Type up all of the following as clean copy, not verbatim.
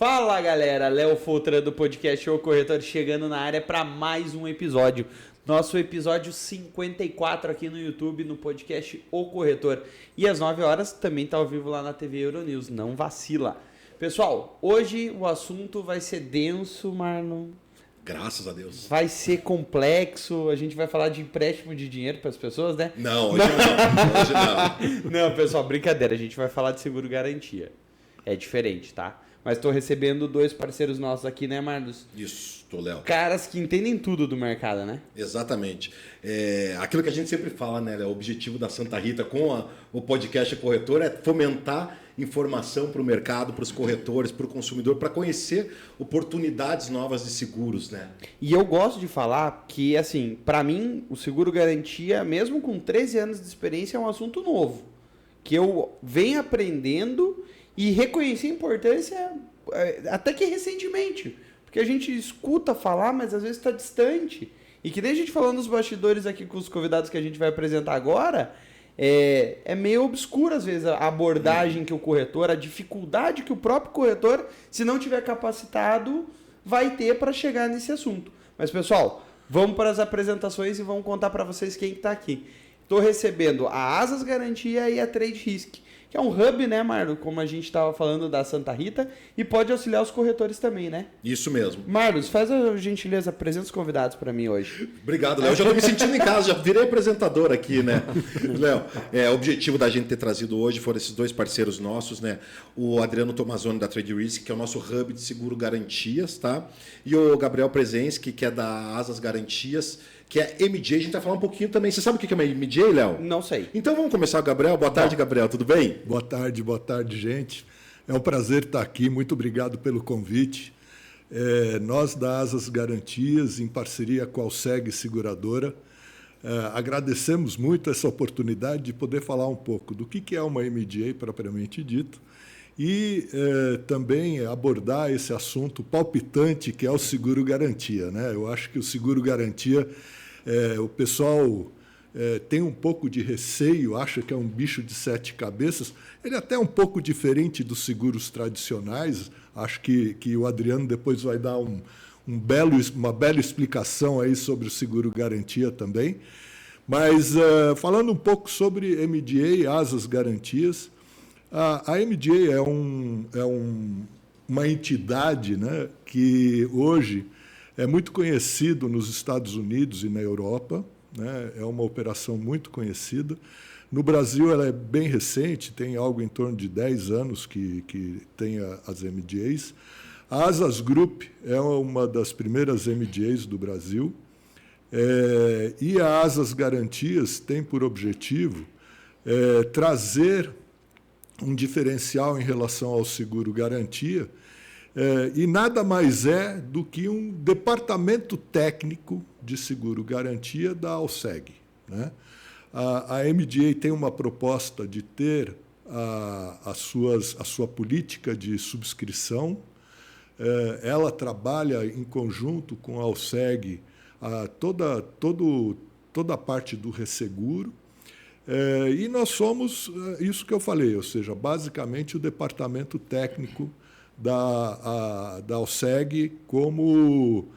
Fala galera, Léo Foltra do podcast O Corretor chegando na área para mais um episódio. Nosso episódio 54 aqui no YouTube, no podcast O Corretor. E às 9 horas também está ao vivo lá na TV Euronews, não vacila. Pessoal, hoje o assunto vai ser denso, Marlon. Graças a Deus. Vai ser complexo, a gente vai falar de empréstimo de dinheiro para as pessoas, né? Não, hoje não. Hoje não. Não, pessoal, brincadeira, a gente vai falar de seguro garantia. É diferente, tá? Mas estou recebendo dois parceiros nossos aqui, né, Marlos? Isso, tô Léo. Caras que entendem tudo do mercado, né? Exatamente. Aquilo que a gente sempre fala, né, Léo? O objetivo da Santa Rita com o podcast Corretor é fomentar informação para o mercado, para os corretores, para o consumidor, para conhecer oportunidades novas de seguros, né? E eu gosto de falar que, assim, para mim, o seguro garantia, mesmo com 13 anos de experiência, é um assunto novo. Que eu venho aprendendo e reconheci a importância até que recentemente. Porque a gente escuta falar, mas às vezes está distante. E que nem a gente falando nos bastidores aqui com os convidados que a gente vai apresentar agora, é meio obscuro às vezes a abordagem que o corretor, a dificuldade que o próprio corretor, se não tiver capacitado, vai ter para chegar nesse assunto. Mas pessoal, vamos para as apresentações e vamos contar para vocês quem está aqui. Estou recebendo a Asas Garantia e a Trade Risk, que é um hub, né, Marlos, como a gente estava falando da Santa Rita, e pode auxiliar os corretores também, né? Isso mesmo. Marlos, faz a gentileza, apresenta os convidados para mim hoje. Obrigado, Léo. Eu já estou me sentindo em casa, já virei apresentador aqui, né? Léo, o objetivo da gente ter trazido hoje foram esses dois parceiros nossos, né? O Adriano Tomazoni da Trade Risk, que é o nosso hub de seguro garantias, tá? E o Gabriel Prezenski, que é da Asas Garantias, que é MJ. A gente vai falar um pouquinho também. Você sabe o que é uma MJ, Léo? Não sei. Então vamos começar, Gabriel. Boa tarde, Gabriel. Tudo bem? Boa tarde, gente. É um prazer estar aqui. Muito obrigado pelo convite. Nós da Asas Garantias, em parceria com a Alseg Seguradora, agradecemos muito essa oportunidade de poder falar um pouco do que é uma MGA propriamente dito e também abordar esse assunto palpitante que é o seguro garantia, né? Eu acho que o seguro garantia, o pessoal tem um pouco de receio, acha que é um bicho de sete cabeças. Ele é até um pouco diferente dos seguros tradicionais. Acho que o Adriano depois vai dar uma bela explicação aí sobre o seguro garantia também. Mas falando um pouco sobre MGA, Asas Garantias, a MGA é uma entidade, né, que hoje é muito conhecido nos Estados Unidos e na Europa, né? É uma operação muito conhecida. No Brasil, ela é bem recente, tem algo em torno de 10 anos que tem as MGAs. A Asas Group é uma das primeiras MGAs do Brasil. E a Asas Garantias tem por objetivo trazer um diferencial em relação ao seguro garantia, e nada mais é do que um departamento técnico de seguro garantia da Alseg, né? A MGA tem uma proposta de ter a sua política de subscrição. Ela trabalha em conjunto com a Alseg toda a parte do resseguro. E nós somos isso que eu falei, ou seja, basicamente o departamento técnico da Alseg como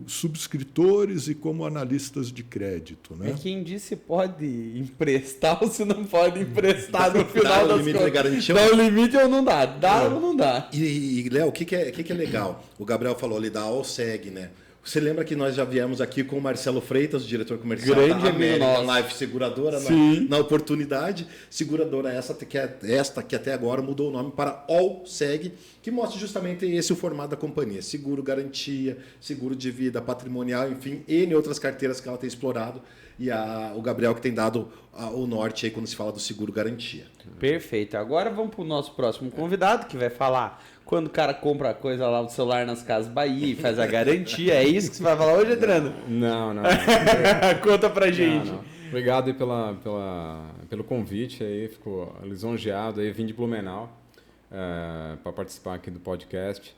subscritores e como analistas de crédito, né? É quem disse se pode emprestar ou se não pode emprestar no final das contas. Dá o limite ou não dá? Dá ou não dá? E Léo, o que é legal? O Gabriel falou ali da Alseg, né? Você lembra que nós já viemos aqui com o Marcelo Freitas, o diretor comercial da American Life Seguradora, na oportunidade. Seguradora essa que até agora mudou o nome para Alseg, que mostra justamente esse o formato da companhia. Seguro garantia, seguro de vida, patrimonial, enfim, N outras carteiras que ela tem explorado. E o Gabriel que tem dado o norte aí quando se fala do seguro garantia. Perfeito. Agora vamos para o nosso próximo convidado, que vai falar quando o cara compra a coisa lá do celular nas Casas Bahia e faz a garantia. É isso que você vai falar hoje, Adriano? Não. Conta pra gente. Não. Obrigado aí pelo convite aí, fico lisonjeado aí, vim de Blumenau para participar aqui do podcast.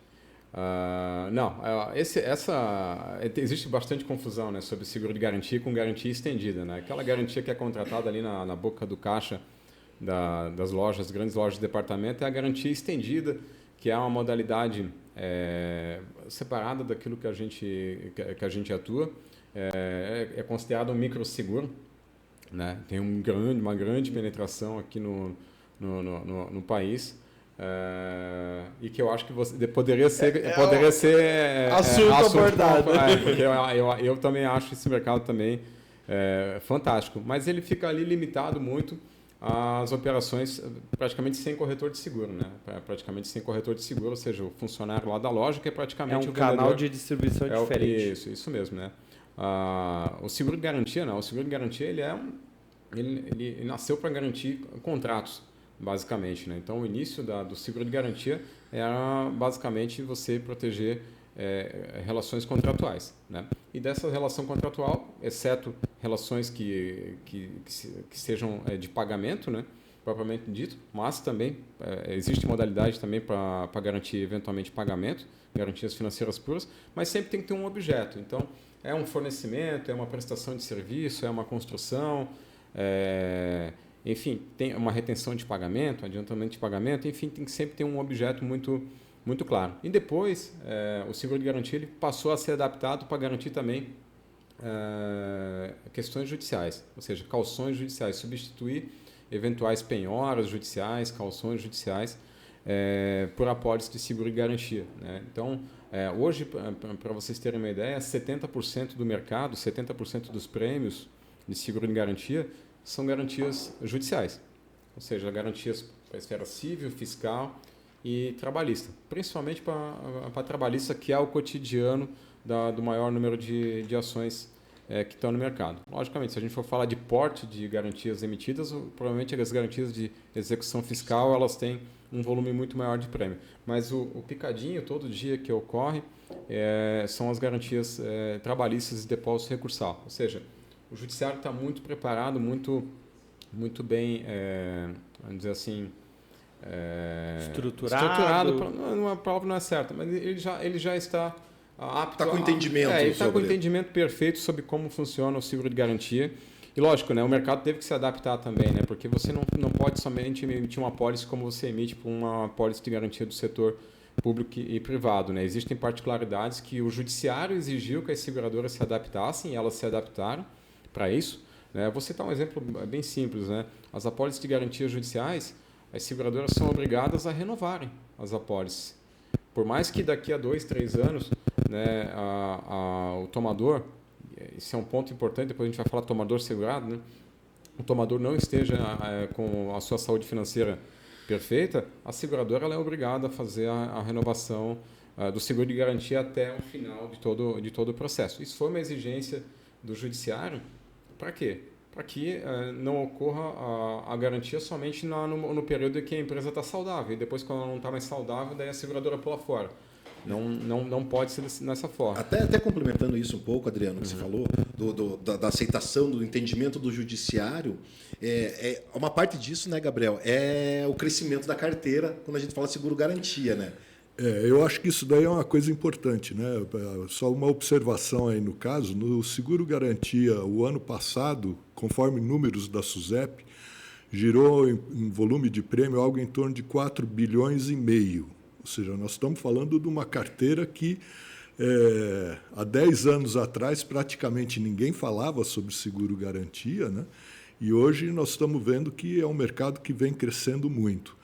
Existe bastante confusão, né, sobre seguro de garantia com garantia estendida, né? Aquela garantia que é contratada ali na boca do caixa das lojas, grandes lojas de departamento, é a garantia estendida, que é uma modalidade separada daquilo que a gente atua. É considerado um microseguro, né? Tem uma grande penetração aqui no país. E que eu acho que poderia ser assunto abordado. Porque eu também acho esse mercado também fantástico, mas ele fica ali limitado muito às operações praticamente sem corretor de seguro, né? Praticamente sem corretor de seguro, ou seja, o funcionário lá da loja que é praticamente um canal de distribuição diferente. Isso mesmo, né? O seguro de garantia, não. O seguro de garantia ele nasceu para garantir contratos, basicamente, né? Então, o início do seguro de garantia era basicamente você proteger relações contratuais, né? E dessa relação contratual, exceto relações que sejam de pagamento, né, propriamente dito, mas também existe modalidade também para garantir eventualmente pagamento, garantias financeiras puras, mas sempre tem que ter um objeto. Então, é um fornecimento, é uma prestação de serviço, é uma construção, enfim, tem uma retenção de pagamento, adiantamento de pagamento, enfim, tem que sempre ter um objeto muito claro. E depois, o seguro de garantia ele passou a ser adaptado para garantir também questões judiciais, ou seja, calções judiciais, substituir eventuais penhoras judiciais, calções judiciais por apólices de seguro de garantia, né? Então, hoje, para vocês terem uma ideia, 70% do mercado, 70% dos prêmios de seguro de garantia são garantias judiciais, ou seja, garantias para a esfera civil, fiscal e trabalhista, principalmente para trabalhista, que é o cotidiano do maior número de ações que estão no mercado. Logicamente, se a gente for falar de porte de garantias emitidas, provavelmente as garantias de execução fiscal elas têm um volume muito maior de prêmio. Mas o picadinho, todo dia que ocorre, são as garantias trabalhistas e depósito recursal. Ou seja, o judiciário está muito preparado, muito bem, vamos dizer assim, estruturado. A palavra não é certa, mas ele já está apto. Está com entendimento. Ele está com entendimento perfeito sobre como funciona o seguro de garantia. E lógico, né, o mercado teve que se adaptar também, né, porque você não pode somente emitir uma apólice como você emite para uma apólice de garantia do setor público e privado, né? Existem particularidades que o judiciário exigiu que as seguradoras se adaptassem e elas se adaptaram para isso, né? Vou citar um exemplo bem simples, né? As apólices de garantias judiciais, as seguradoras são obrigadas a renovarem as apólices. Por mais que daqui a 2, 3 anos, né, o tomador, esse é um ponto importante, depois a gente vai falar tomador segurado, né? O tomador não esteja com a sua saúde financeira perfeita, a seguradora ela é obrigada a fazer a renovação do seguro de garantia até o final de todo o processo. Isso foi uma exigência do judiciário. Para quê? Para que não ocorra a garantia somente no período em que a empresa está saudável. E depois, quando ela não está mais saudável, daí a seguradora pula fora. Não pode ser dessa forma. Até complementando isso um pouco, Adriano, que você falou, da aceitação, do entendimento do judiciário, uma parte disso, né, Gabriel, é o crescimento da carteira quando a gente fala seguro-garantia, né? Eu acho que isso daí é uma coisa importante, né? Só uma observação aí no caso, no seguro-garantia, o ano passado, conforme números da SUSEP, girou em volume de prêmio algo em torno de 4,5 bilhões. Ou seja, nós estamos falando de uma carteira que há 10 anos atrás praticamente ninguém falava sobre seguro-garantia, né? E hoje nós estamos vendo que é um mercado que vem crescendo muito.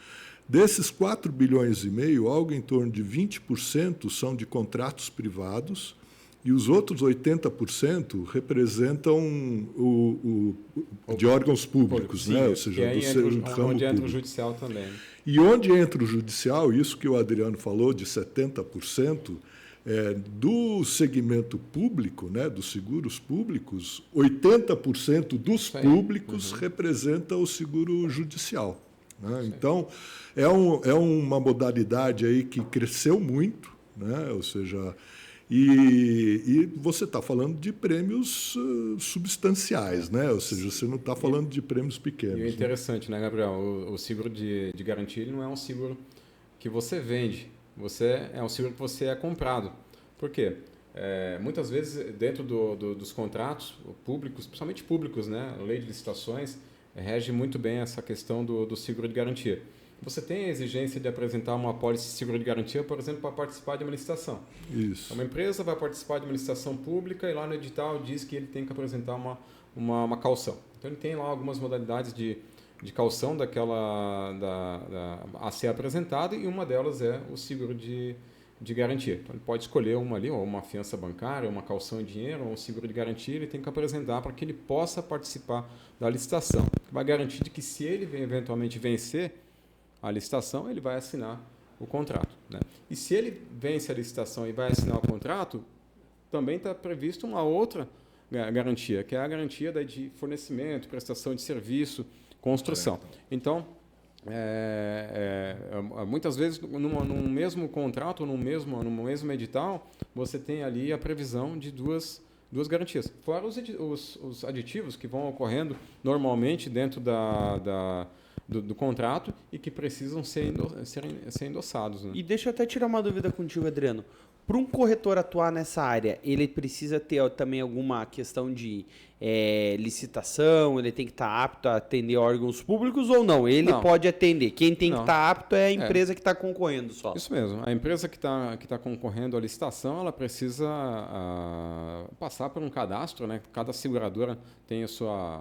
Desses 4,5 bilhões, algo em torno de 20% são de contratos privados e os outros 80% representam de órgãos públicos, sim, né? Ou seja, onde entra o judicial também. E onde entra o judicial, isso que o Adriano falou, de 70%, do segmento público, né, dos seguros públicos, 80% dos públicos representa o seguro judicial. Né? Então, é uma modalidade aí que cresceu muito, né? Ou seja, e você está falando de prêmios substanciais, né? Ou seja, você não está falando de prêmios pequenos. E é interessante, né, Gabriel? O seguro de garantia ele não é um seguro que você vende, é um seguro que você é comprado. Por quê? Muitas vezes, dentro dos contratos públicos, principalmente públicos, né? Lei de licitações, rege muito bem essa questão do seguro de garantia. Você tem a exigência de apresentar uma apólice de seguro de garantia, por exemplo, para participar de uma licitação. Isso. Uma empresa vai participar de uma licitação pública e lá no edital diz que ele tem que apresentar uma caução. Então, ele tem lá algumas modalidades de caução a ser apresentada e uma delas é o seguro de garantia. Então, ele pode escolher uma ali, ou uma fiança bancária, uma caução em dinheiro, ou um seguro de garantia, ele tem que apresentar para que ele possa participar da licitação. Vai garantir de que se ele eventualmente vencer a licitação, ele vai assinar o contrato, né? E se ele vence a licitação e vai assinar o contrato, também está previsto uma outra garantia, que é a garantia de fornecimento, prestação de serviço, construção. Então, muitas vezes, num mesmo contrato, num mesmo edital, você tem ali a previsão de duas garantias. Fora os aditivos que vão ocorrendo normalmente dentro do contrato e que precisam ser endossados. Né? E deixa eu até tirar uma dúvida contigo, Adriano. Para um corretor atuar nessa área, ele precisa ter também alguma questão de licitação, ele tem que estar apto a atender órgãos públicos ou não? Ele pode atender. Quem tem que estar apto é a empresa que está concorrendo só. Isso mesmo. A empresa que tá concorrendo à licitação, ela precisa passar por um cadastro, né? Cada seguradora tem a sua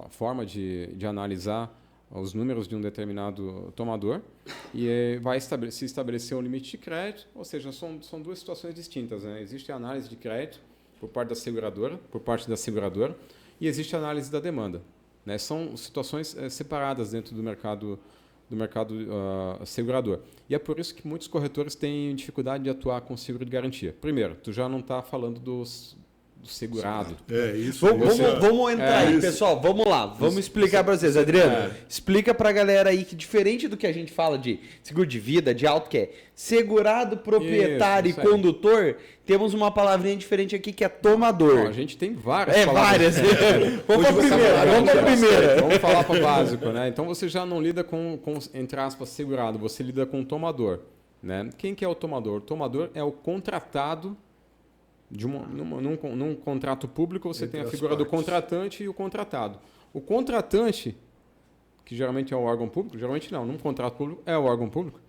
forma de analisar os números de um determinado tomador e vai se estabelecer um limite de crédito, ou seja, são duas situações distintas, né? Existe a análise de crédito por parte da seguradora, e existe a análise da demanda, né? São situações separadas dentro do mercado segurador. E é por isso que muitos corretores têm dificuldade de atuar com seguro de garantia. Primeiro, tu já não está falando do segurado. Isso. Vamos entrar aí, pessoal. Vamos lá. Vamos explicar para vocês. Adriano, explica para a galera aí que diferente do que a gente fala de seguro de vida, de auto, que é segurado, proprietário e condutor, temos uma palavrinha diferente aqui que é tomador. Não, a gente tem várias palavras. Vamos para a primeira. Vamos falar para o básico, né? Então você já não lida com, entre aspas, segurado, você lida com tomador, né? Quem que é o tomador? O tomador é o contratado. Num contrato público, você tem a figura do contratante e o contratado. O contratante, que geralmente é o órgão público, geralmente não, num contrato público é o órgão público,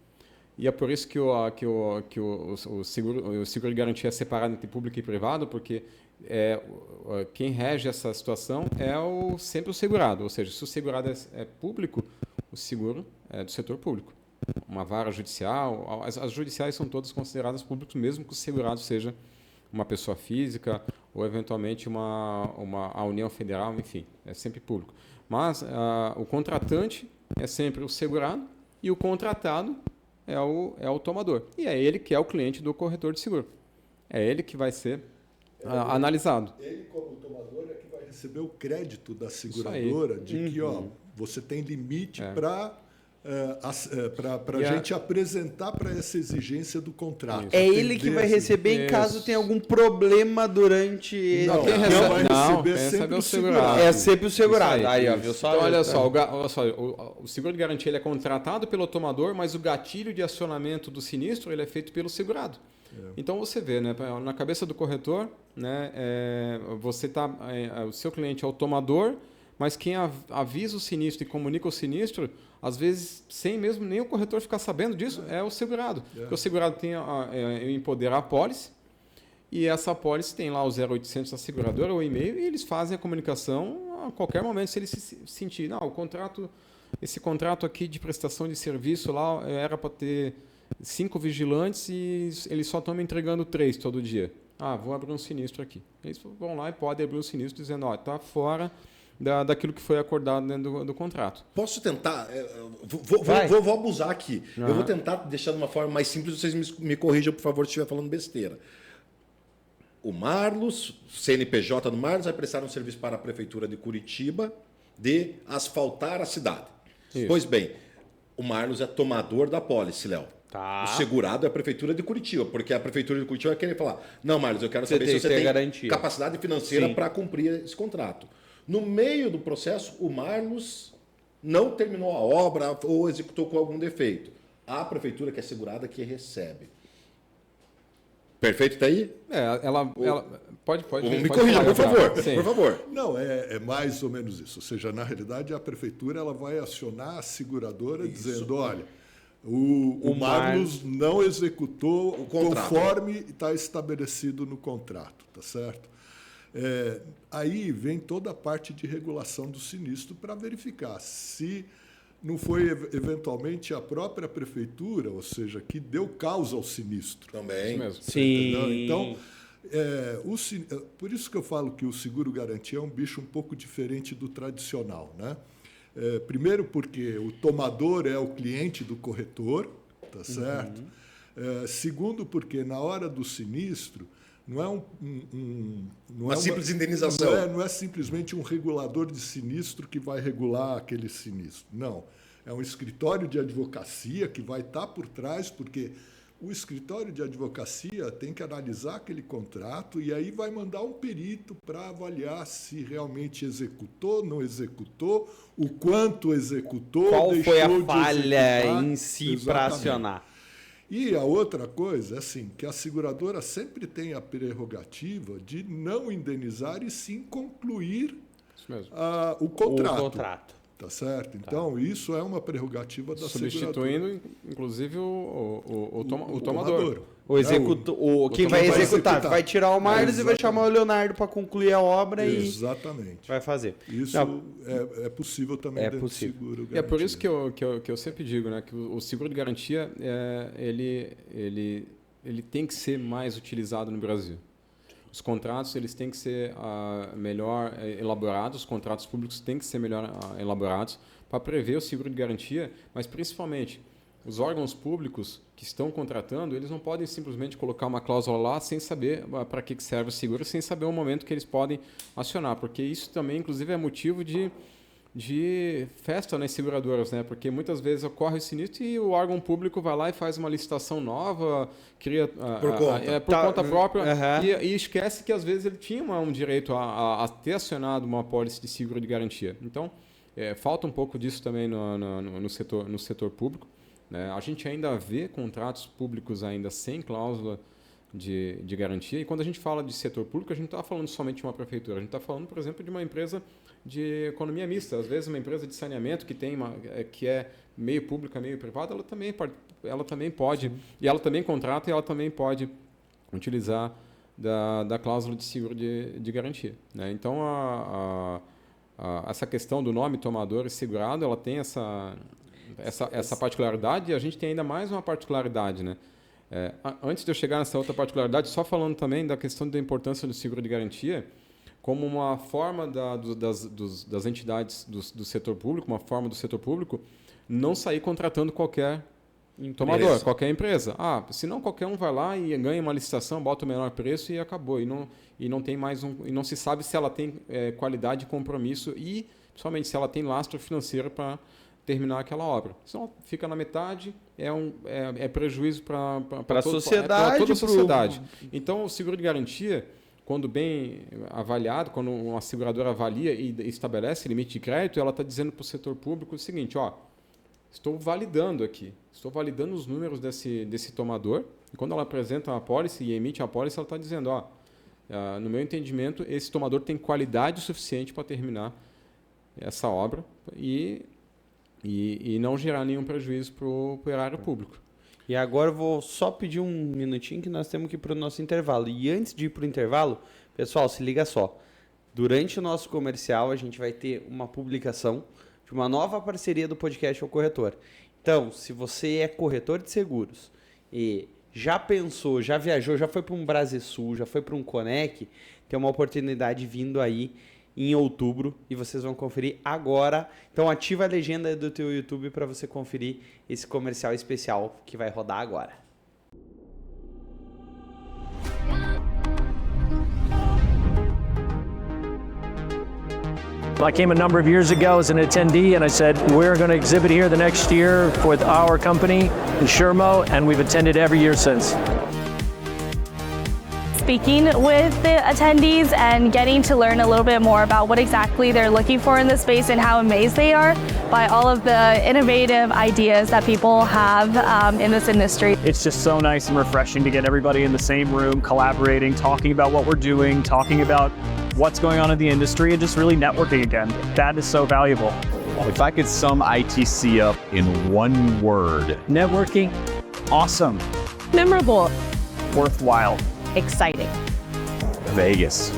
e é por isso que o seguro de garantia é separado entre público e privado, porque quem rege essa situação é sempre o segurado, ou seja, se o segurado é público, o seguro é do setor público. Uma vara judicial, as judiciais são todas consideradas públicas, mesmo que o segurado seja uma pessoa física ou eventualmente a União Federal, enfim, é sempre público. Mas o contratante é sempre o segurado e o contratado é o tomador. E é ele que é o cliente do corretor de seguro. É ele que vai ser analisado. Ele, como tomador, é que vai receber o crédito da seguradora de que você tem limite para a gente apresentar para essa exigência do contrato. É ele que vai receber em caso tenha algum problema durante... Não, quem vai receber sempre o segurado. É sempre o segurado. Aí, ó, viu só? Então, olha só, o seguro de garantia ele é contratado pelo tomador, mas o gatilho de acionamento do sinistro ele é feito pelo segurado. Então você vê, né, na cabeça do corretor, né, o seu cliente é o tomador, mas quem avisa o sinistro e comunica o sinistro, às vezes, sem mesmo nem o corretor ficar sabendo disso, é o segurado. Porque o segurado tem em poder a apólice, e essa apólice tem lá o 0800 da seguradora, o e-mail, e eles fazem a comunicação a qualquer momento, se ele se sentir, esse contrato aqui de prestação de serviço lá era para ter 5 vigilantes e eles só estão me entregando 3 todo dia. Vou abrir um sinistro aqui. Eles vão lá e podem abrir um sinistro dizendo, está fora daquilo que foi acordado dentro do contrato. Posso tentar? Vou abusar aqui. Eu vou tentar deixar de uma forma mais simples, vocês me corrijam, por favor, se estiver falando besteira. O Marlos, CNPJ do Marlos, vai prestar um serviço para a Prefeitura de Curitiba de asfaltar a cidade. Isso. Pois bem, o Marlos é tomador da apólice, Léo. Tá. O segurado é a Prefeitura de Curitiba, porque a Prefeitura de Curitiba vai querer falar, não, Marlos, eu quero saber se você tem garantia, capacidade financeira para cumprir esse contrato. No meio do processo, o Marlos não terminou a obra ou executou com algum defeito. A prefeitura, que é segurada, que recebe. Perfeito, está aí? Pode me corrija, por favor. Por favor. Não, é mais ou menos isso. Ou seja, na realidade, a prefeitura ela vai acionar a seguradora dizendo, olha, o Marlos não executou o contrato, conforme está estabelecido no contrato, tá certo? Aí vem toda a parte de regulação do sinistro para verificar se não foi eventualmente a própria prefeitura, ou seja, que deu causa ao sinistro. Também. Sim. Então, por isso que eu falo que o seguro-garantia é um bicho um pouco diferente do tradicional, né? Primeiro porque o tomador é o cliente do corretor, tá certo? Segundo porque na hora do sinistro não é uma simples indenização. Não é simplesmente um regulador de sinistro que vai regular aquele sinistro. Não. É um escritório de advocacia que vai estar por trás, porque o escritório de advocacia tem que analisar aquele contrato e aí vai mandar um perito para avaliar se realmente executou, não executou, o quanto executou, qual foi a falha em si para acionar. E a outra coisa é assim, que a seguradora sempre tem a prerrogativa de não indenizar e sim concluir o contrato. Tá certo? Então, isso é uma prerrogativa da seguradora. Substituindo, inclusive, o tomador. Quem vai executar vai tirar o Marlos e vai chamar o Leonardo para concluir a obra e vai fazer. Isso é possível também dentro do seguro garantia. É por isso que eu sempre digo, né, que o seguro de garantia ele tem que ser mais utilizado no Brasil. Os contratos eles têm que ser melhor elaborados, os contratos públicos têm que ser melhor elaborados para prever o seguro de garantia, mas principalmente os órgãos públicos que estão contratando, eles não podem simplesmente colocar uma cláusula lá sem saber para que serve o seguro, sem saber o momento que eles podem acionar, porque isso também, inclusive, é motivo de festa nas seguradoras, né? Porque muitas vezes ocorre o sinistro e o órgão público vai lá e faz uma licitação nova, cria por conta própria e esquece que às vezes ele tinha um direito a ter acionado uma apólice de seguro de garantia. Então, falta um pouco disso também no setor público, né? A gente ainda vê contratos públicos ainda sem cláusula de garantia, e quando a gente fala de setor público, a gente não está falando somente de uma prefeitura, a gente está falando, por exemplo, de uma empresa de economia mista. Às vezes uma empresa de saneamento que é meio pública, meio privada, ela também pode, e ela também contrata e ela também pode utilizar da cláusula de seguro de garantia, né? Então, essa questão do nome tomador e segurado, ela tem essa particularidade, e a gente tem ainda mais uma particularidade, né? Antes de eu chegar nessa outra particularidade, só falando também da questão da importância do seguro de garantia, como uma forma das entidades do setor público, uma forma do setor público não sair contratando qualquer tomador, qualquer empresa. Senão qualquer um vai lá e ganha uma licitação, bota o menor preço e acabou. E não tem mais e não se sabe se ela tem qualidade e compromisso e, principalmente, se ela tem lastro financeiro para terminar aquela obra. Senão fica na metade, é prejuízo para a sociedade. Toda a sociedade. Então, o seguro de garantia, quando bem avaliado, quando uma seguradora avalia e estabelece limite de crédito, ela está dizendo para o setor público o seguinte: estou validando os números desse tomador, e quando ela apresenta uma apólice e emite a apólice, ela está dizendo, no meu entendimento, esse tomador tem qualidade suficiente para terminar essa obra e não gerar nenhum prejuízo para o erário público. E agora eu vou só pedir um minutinho que nós temos que ir para o nosso intervalo. E antes de ir para o intervalo, pessoal, se liga só. Durante o nosso comercial, a gente vai ter uma publicação de uma nova parceria do podcast O Corretor. Então, se você é corretor de seguros e já pensou, já viajou, já foi para um Brasilsul, já foi para um Conec, tem uma oportunidade vindo aí em outubro e vocês vão conferir agora. Então ativa a legenda do teu YouTube para você conferir esse comercial especial que vai rodar agora. I came a number of years ago as an attendee and I said, we're going to exhibit here the next year with our company, Insurmo, and we've attended every year since. speaking with the attendees and getting to learn a little bit more about what exactly they're looking for in this space and how amazed they are by all of the innovative ideas that people have in this industry. It's just so nice and refreshing to get everybody in the same room, collaborating, talking about what we're doing, talking about what's going on in the industry, and just really networking again. That is so valuable. If I could sum ITC up in one word. Networking, awesome. Memorable. Worthwhile. Exciting. Vegas.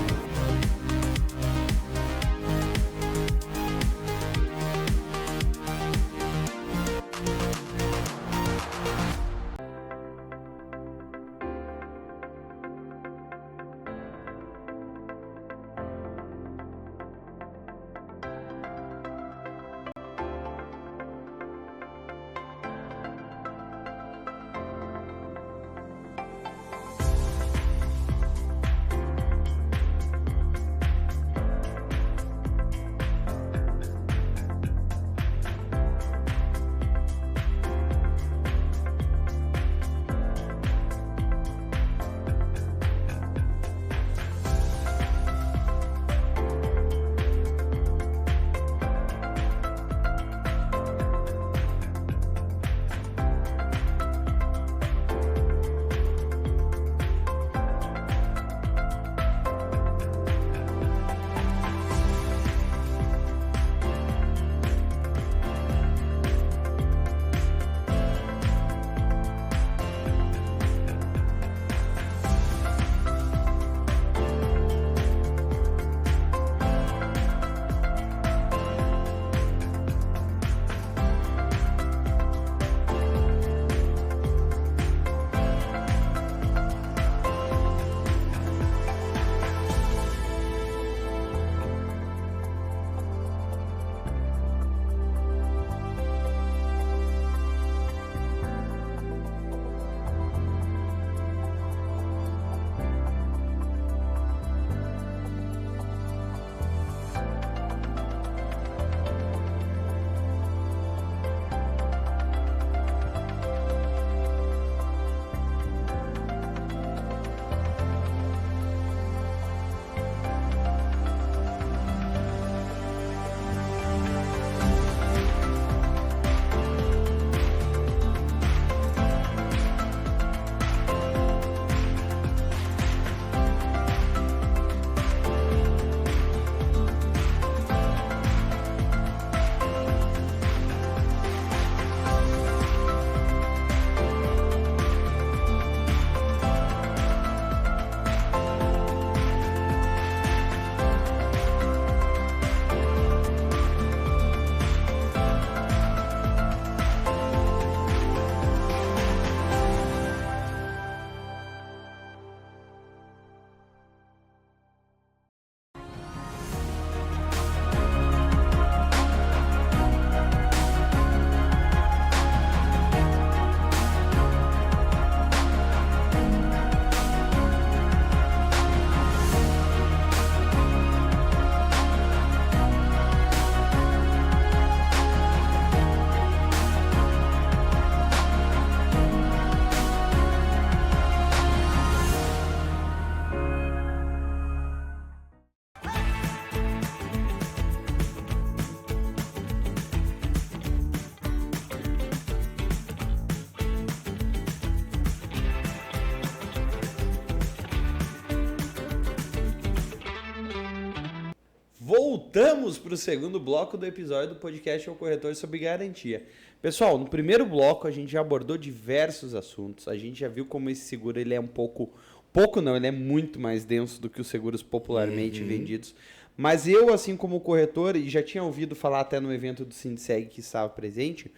Voltamos para o segundo bloco do episódio do podcast O Corretor sobre Garantia. Pessoal, no primeiro bloco a gente já abordou diversos assuntos. A gente já viu como esse seguro ele é ele é muito mais denso do que os seguros popularmente vendidos. Mas eu, assim como corretor, e já tinha ouvido falar até no evento do Sindseg que estava presente,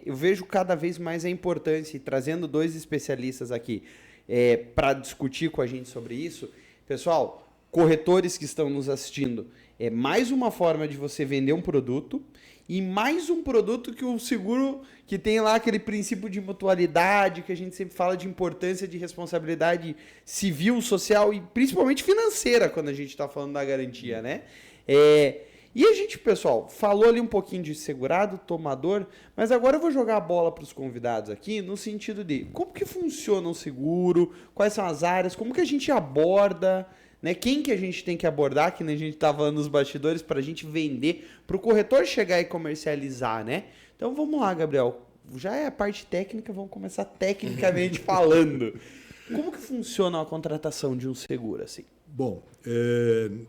eu vejo cada vez mais a importância, e trazendo dois especialistas aqui para discutir com a gente sobre isso. Pessoal, corretores que estão nos assistindo, é mais uma forma de você vender um produto e mais um produto que o seguro, que tem lá aquele princípio de mutualidade, que a gente sempre fala de importância de responsabilidade civil, social e principalmente financeira quando a gente está falando da garantia, né? E E a gente, pessoal, falou ali um pouquinho de segurado, tomador, mas agora eu vou jogar a bola para os convidados aqui no sentido de como que funciona o seguro, quais são as áreas, como que a gente aborda, né? Quem que a gente tem que abordar, que nem a gente estava nos bastidores, para a gente vender, para o corretor chegar e comercializar, né? Então vamos lá, Gabriel. Já é a parte técnica, vamos começar tecnicamente falando. Como que funciona a contratação de um seguro assim? Bom,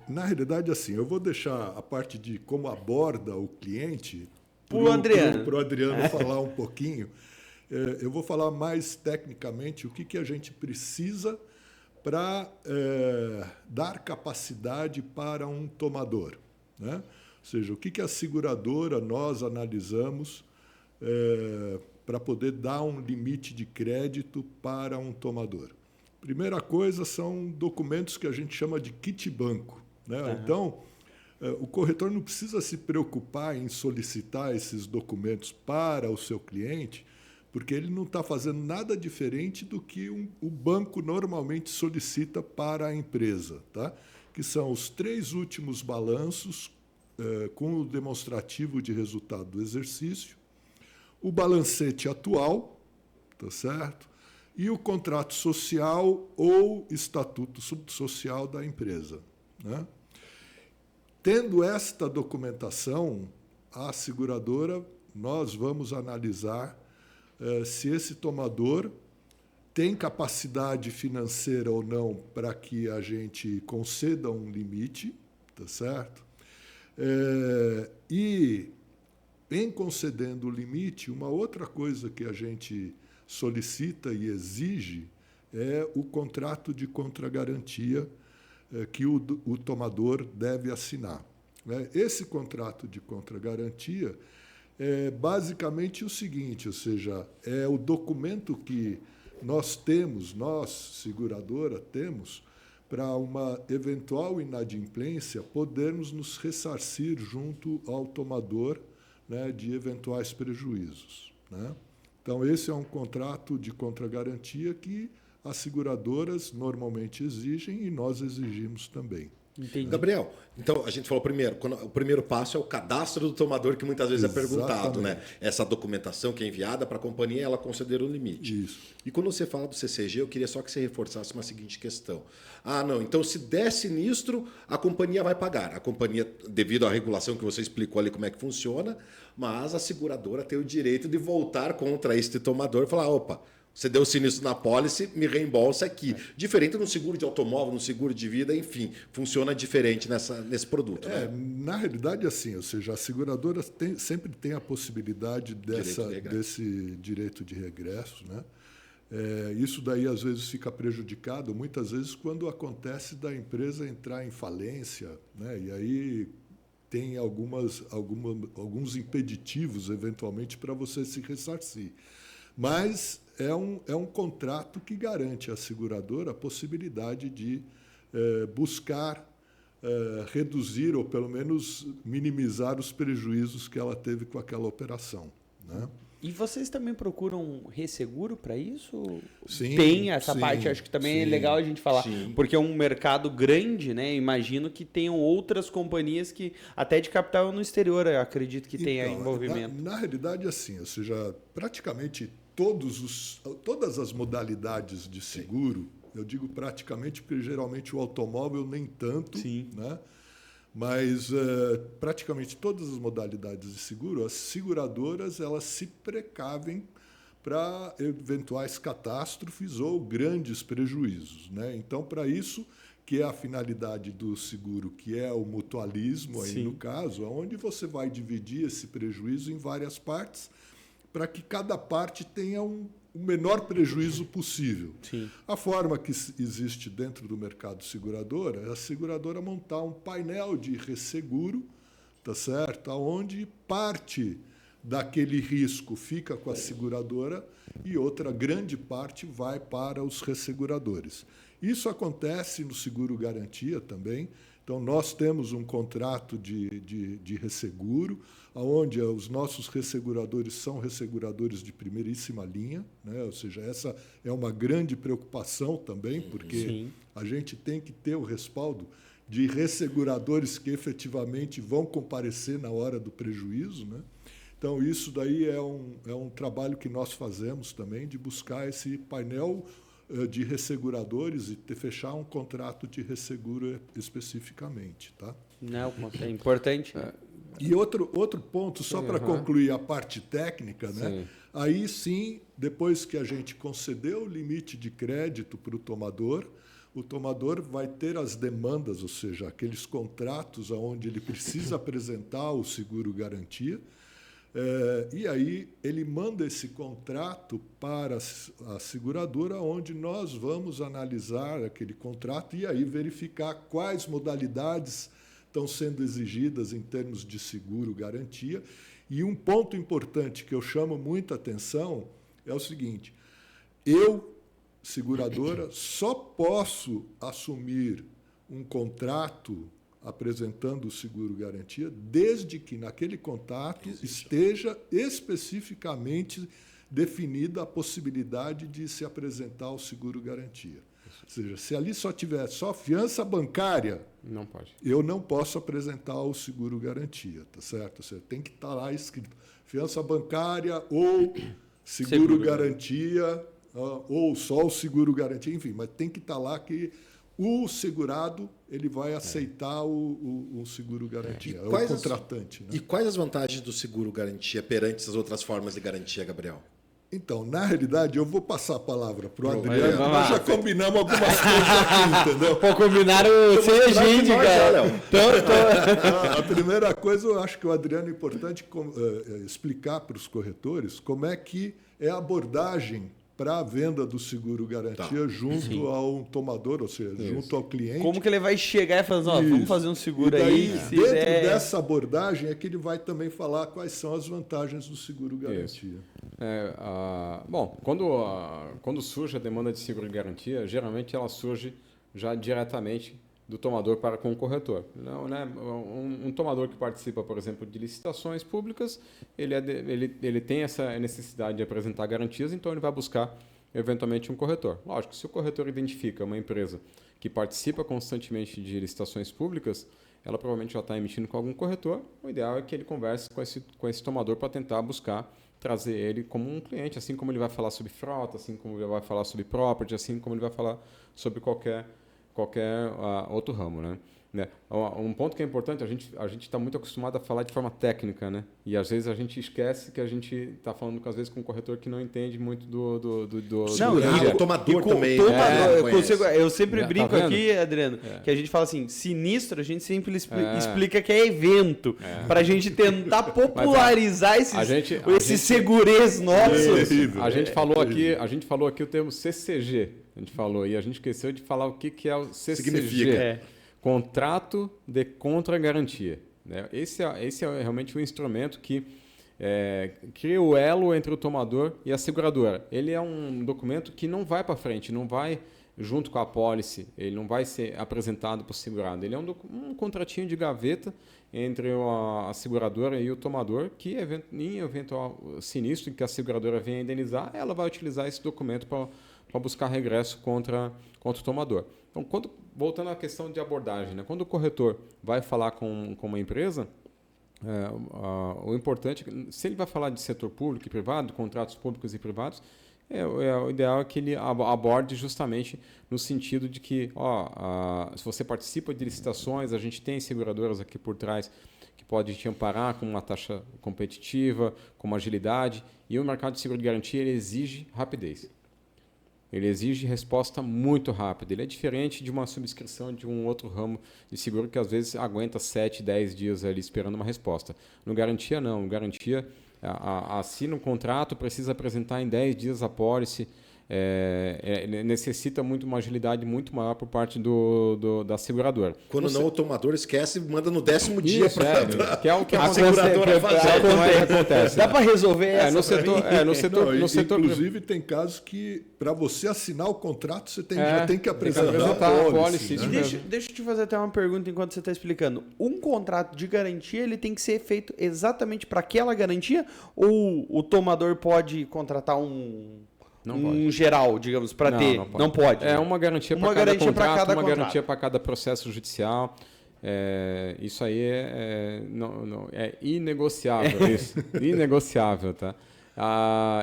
na realidade, assim, eu vou deixar a parte de como aborda o cliente para o Adriano. Para o Adriano falar um pouquinho. Eu vou falar mais tecnicamente o que a gente precisa para dar capacidade para um tomador, né? Ou seja, o que a seguradora nós analisamos para poder dar um limite de crédito para um tomador. Primeira coisa são documentos que a gente chama de kit banco, né? Uhum. Então, o corretor não precisa se preocupar em solicitar esses documentos para o seu cliente, porque ele não está fazendo nada diferente do que o banco normalmente solicita para a empresa, tá? Que são os 3 últimos balanços com o demonstrativo de resultado do exercício, o balancete atual, tá certo? E o contrato social ou estatuto social da empresa, né? Tendo esta documentação, a seguradora, nós vamos analisar se esse tomador tem capacidade financeira ou não para que a gente conceda um limite, tá certo? E, em concedendo o limite, uma outra coisa que a gente solicita e exige é o contrato de contragarantia que o tomador deve assinar, né? Esse contrato de contragarantia é basicamente o seguinte, ou seja, é o documento que nós temos, nós, seguradora, temos, para uma eventual inadimplência, podermos nos ressarcir junto ao tomador, né, de eventuais prejuízos, né? Então, esse é um contrato de contragarantia que as seguradoras normalmente exigem e nós exigimos também. Entendi. Gabriel, então a gente falou primeiro, o primeiro passo é o cadastro do tomador, que muitas vezes é perguntado, né? Essa documentação que é enviada para a companhia, ela conceder o limite. Isso. E quando você fala do CCG, eu queria só que você reforçasse uma seguinte questão. Ah, não, então se der sinistro, a companhia vai pagar. A companhia, devido à regulação que você explicou ali como é que funciona, mas a seguradora tem o direito de voltar contra este tomador e falar, opa, você deu sinistro na pólice, me reembolsa aqui. Diferente no seguro de automóvel, no seguro de vida, enfim, funciona diferente nesse produto. Né? Na realidade, assim, ou seja, a seguradora sempre tem a possibilidade desse direito de regresso, né? Isso daí, às vezes, fica prejudicado, muitas vezes, quando acontece da empresa entrar em falência, né? E aí tem alguns impeditivos, eventualmente, para você se ressarcir. Mas é um contrato que garante à seguradora a possibilidade de buscar reduzir ou, pelo menos, minimizar os prejuízos que ela teve com aquela operação, né? E vocês também procuram resseguro para isso? Sim. Tem essa sim, parte, acho que também sim, é legal a gente falar, sim. porque é um mercado grande, né? Imagino que tenham outras companhias que, até de capital no exterior, eu acredito que tenha envolvimento. Na realidade, assim, ou seja, praticamente todas as modalidades de seguro, eu digo praticamente porque geralmente o automóvel nem tanto, Sim. né? Mas praticamente todas as modalidades de seguro, as seguradoras, elas se precavem para eventuais catástrofes ou grandes prejuízos, né? Então, para isso, que é a finalidade do seguro, que é o mutualismo, aí, no caso, onde você vai dividir esse prejuízo em várias partes para que cada parte tenha o menor prejuízo possível. Sim. A forma que existe dentro do mercado segurador é a seguradora montar um painel de resseguro, tá certo? Onde parte daquele risco fica com a seguradora e outra grande parte vai para os resseguradores. Isso acontece no seguro garantia também. Então, nós temos um contrato de resseguro, onde os nossos resseguradores são resseguradores de primeiríssima linha, né? Ou seja, essa é uma grande preocupação também, porque a gente tem que ter o respaldo de resseguradores que efetivamente vão comparecer na hora do prejuízo, né? Então, isso daí é um trabalho que nós fazemos também, de buscar esse painel de resseguradores e fechar um contrato de resseguro especificamente. Tá? Não, é importante. E outro ponto, só para concluir a parte técnica, né? Aí sim, depois que a gente concedeu o limite de crédito para o tomador vai ter as demandas, ou seja, aqueles contratos onde ele precisa apresentar o seguro-garantia, e aí ele manda esse contrato para a seguradora, onde nós vamos analisar aquele contrato e aí verificar quais modalidades estão sendo exigidas em termos de seguro-garantia. E um ponto importante que eu chamo muita atenção é o seguinte: eu, seguradora, só posso assumir um contrato apresentando o seguro-garantia desde que naquele contrato esteja especificamente definida a possibilidade de se apresentar o seguro-garantia. Ou seja, se ali só tiver só fiança bancária, não pode. Eu não posso apresentar o seguro-garantia, tá certo? Você tem que estar lá escrito fiança bancária ou seguro-garantia, ou só o seguro-garantia, enfim, mas tem que estar lá que o segurado ele vai aceitar o seguro-garantia, o contratante. Né? E quais as vantagens do seguro-garantia perante as outras formas de garantia, Gabriel? Então, na realidade, eu vou passar a palavra para o Adriano. Nós já combinamos algumas coisas aqui, entendeu? Pô, combinaram sem a gente, cara. A primeira coisa, eu acho que o Adriano é importante explicar para os corretores como é que é a abordagem para a venda do seguro-garantia junto ao tomador, ou seja, junto ao cliente. Como que ele vai chegar e falar, vamos fazer um seguro e daí, aí? Dentro dessa abordagem é que ele vai também falar quais são as vantagens do seguro-garantia. Bom, quando surge a demanda de seguro-garantia, geralmente ela surge já diretamente do tomador para com o corretor. Não, né? Um tomador que participa, por exemplo, de licitações públicas, ele tem essa necessidade de apresentar garantias, então ele vai buscar, eventualmente, um corretor. Lógico, se o corretor identifica uma empresa que participa constantemente de licitações públicas, ela provavelmente já está emitindo com algum corretor. O ideal é que ele converse com esse tomador para tentar buscar trazer ele como um cliente, assim como ele vai falar sobre frota, assim como ele vai falar sobre property, assim como ele vai falar sobre qualquer outro ramo, né? Um ponto que é importante, a gente está muito acostumado a falar de forma técnica, né? E às vezes a gente esquece que a gente está falando às vezes com um corretor que não entende muito do o tomador também. Eu sempre brinco aqui, Adriano, que a gente fala assim, sinistro, a gente sempre explica que é evento, para a gente tentar popularizar esse segurez nosso. A gente falou aqui o termo CCG, a gente esqueceu de falar o que é o CCG. Significa. Contrato de contra-garantia. Né? Esse é realmente o instrumento que cria o elo entre o tomador e a seguradora. Ele é um documento que não vai para frente, não vai junto com a apólice, ele não vai ser apresentado para o segurado. Ele é um contratinho de gaveta entre a seguradora e o tomador, que em eventual sinistro em que a seguradora venha indenizar, ela vai utilizar esse documento para buscar regresso contra o tomador. Então, voltando à questão de abordagem, né? Quando o corretor vai falar com uma empresa, o importante, se ele vai falar de setor público e privado, de contratos públicos e privados, o ideal é que ele aborde justamente no sentido de que, se você participa de licitações, a gente tem seguradoras aqui por trás que podem te amparar com uma taxa competitiva, com uma agilidade, e o mercado de seguro de garantia ele exige rapidez. Ele exige resposta muito rápida. Ele é diferente de uma subscrição de um outro ramo de seguro que às vezes aguenta 7, 10 dias ali esperando uma resposta. No garantia, não. No garantia, assina um contrato, precisa apresentar em 10 dias a pólice, necessita uma agilidade muito maior por parte da seguradora. Quando não, o tomador esquece e manda no 10º dia que é o que a seguradora acontece. Dá para resolver no setor. Inclusive, tem casos que, para você assinar o contrato, você já tem que apresentar a pólice. Deixa eu te fazer até uma pergunta enquanto você está explicando. Um contrato de garantia ele tem que ser feito exatamente para aquela garantia? Ou o tomador pode contratar geral, digamos, para ter? Não pode. É uma garantia para cada contrato, uma garantia para cada processo judicial. Isso aí é inegociável. Isso. Inegociável, tá?